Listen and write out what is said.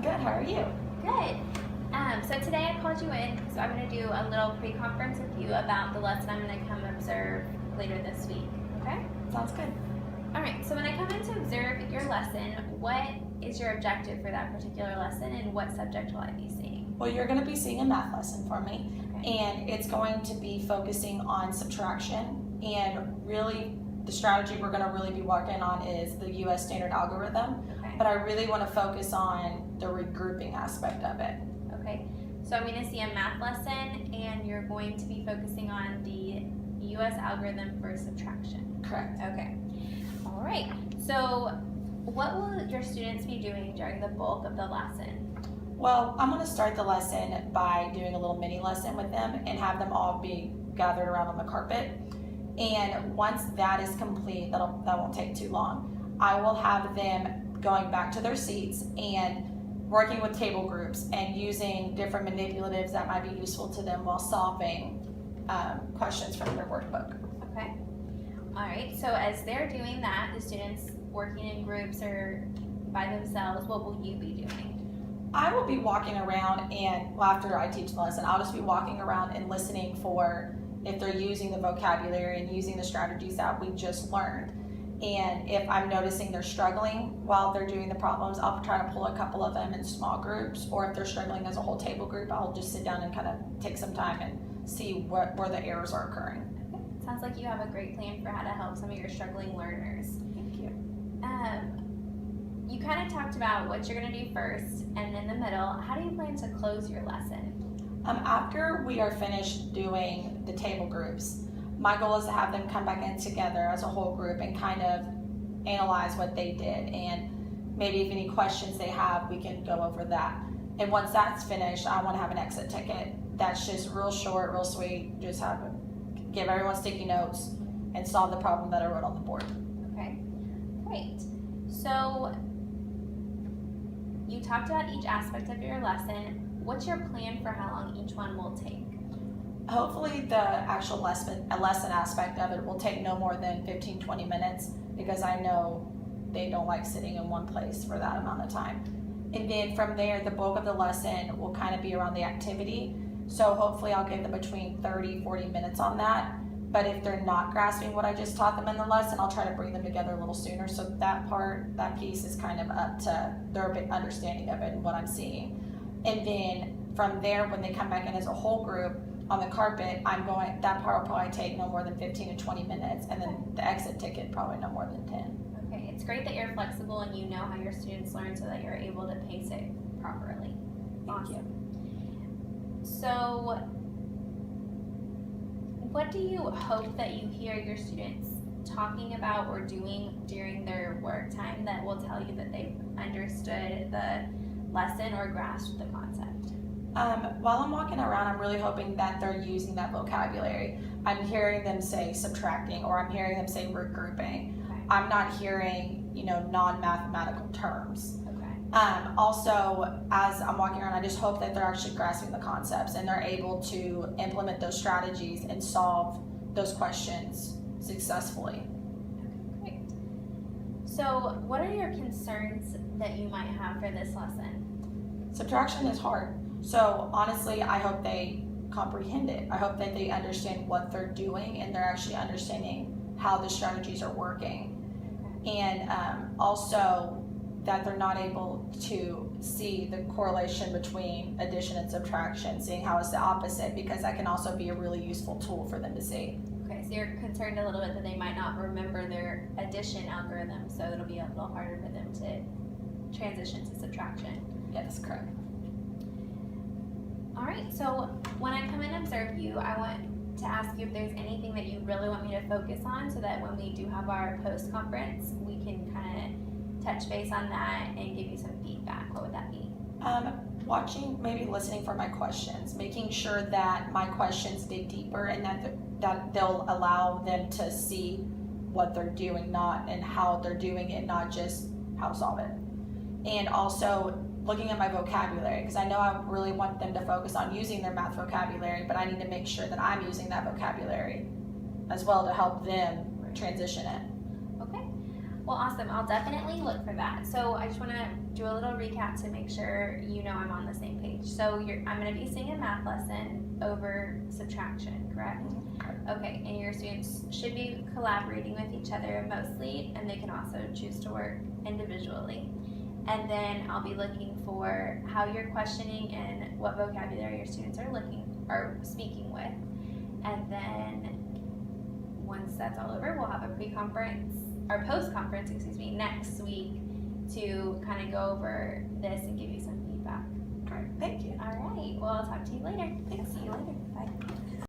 I'm good. How are you? Good. So today I called you in, so I'm going to do a little pre-conference with you about the lesson I'm going to come observe later this week. Okay? Sounds good. All right. So when I come in to observe your lesson, what is your objective for that particular lesson, and what subject will I be seeing? Well, you're going to be seeing a math lesson for me, Okay. and it's going to be focusing on subtraction. And really, the strategy we're going to really be working on is the U.S. standard algorithm. Okay. But I really want to focus on the regrouping aspect of it. Okay. So I'm going to see a math lesson, and you're going to be focusing on the U.S. algorithm for subtraction. Correct. Okay. All right. So what will your students be doing during the bulk of the lesson? Well, I'm going to start the lesson by doing a little mini lesson with them and have them all be gathered around on the carpet. And once that is complete, that won't take too long, I will have them going back to their seats and working with table groups and using different manipulatives that might be useful to them while solving questions from their workbook. Okay. All right. So as they're doing that, the students working in groups or by themselves, what will you be doing? I will be walking around and, well, after I teach the lesson, I'll just be walking around and listening for if they're using the vocabulary and using the strategies that we just learned. And if I'm noticing they're struggling while they're doing the problems, I'll try to pull a couple of them in small groups, or if they're struggling as a whole table group, I'll just sit down and kind of take some time and see where the errors are occurring. Okay. Sounds like you have a great plan for how to help some of your struggling learners. Thank you. You kind of talked about what you're going to do first and in the middle. How do you plan to close your lesson? After we are finished doing the table groups, my goal is to have them come back in together as a whole group and kind of analyze what they did, and maybe if any questions they have, we can go over that. And once that's finished, I want to have an exit ticket. That's just real short, real sweet. Just give everyone sticky notes and solve the problem that I wrote on the board. Okay, great. So you talked about each aspect of your lesson. What's your plan for how long each one will take? Hopefully the actual lesson aspect of it will take no more than 15-20 minutes, because I know they don't like sitting in one place for that amount of time. And then from there, the bulk of the lesson will kind of be around the activity. So hopefully I'll give them between 30-40 minutes on that. But if they're not grasping what I just taught them in the lesson, I'll try to bring them together a little sooner. So that piece is kind of up to their understanding of it and what I'm seeing. And then from there, when they come back in as a whole group on the carpet, that part will probably take no more than 15 to 20 minutes. And then the exit ticket, probably no more than 10. Okay, it's great that you're flexible and you know how your students learn so that you're able to pace it properly. Thank you. So, what do you hope that you hear your students talking about or doing during their work time that will tell you that they've understood the lesson or grasped the concept? While I'm walking around, I'm really hoping that they're using that vocabulary. I'm hearing them say subtracting, or I'm hearing them say regrouping. Okay. I'm not hearing, non-mathematical terms. Okay. Also, as I'm walking around, I just hope that they're actually grasping the concepts and they're able to implement those strategies and solve those questions successfully. Okay, great. So, what are your concerns that you might have for this lesson? Subtraction is hard. So honestly, I hope they comprehend it. I hope that they understand what they're doing and they're actually understanding how the strategies are working. Okay. And also that they're not able to see the correlation between addition and subtraction, seeing how it's the opposite, because that can also be a really useful tool for them to see. Okay, so you're concerned a little bit that they might not remember their addition algorithm, so it'll be a little harder for them to transition to subtraction. Yeah, that's correct. All right, so when I come and observe you, I want to ask you if there's anything that you really want me to focus on, so that when we do have our post-conference, we can kind of touch base on that and give you some feedback. What would that be? Watching, maybe listening for my questions, making sure that my questions dig deeper and that they'll allow them to see what they're doing, and how they're doing it, not just how to solve it. And also looking at my vocabulary, because I know I really want them to focus on using their math vocabulary, but I need to make sure that I'm using that vocabulary as well to help them transition it. Okay. Well, awesome. I'll definitely look for that. So I just want to do a little recap to make sure you know I'm on the same page. So I'm going to be seeing a math lesson over subtraction, correct? Okay, and your students should be collaborating with each other mostly, and they can also choose to work individually. And then I'll be looking for how you're questioning and what vocabulary your students are speaking with. And then once that's all over, we'll have a post-conference, next week to kind of go over this and give you some feedback. Great, thank you. All right, well, I'll talk to you later. Thanks. See you later. Bye.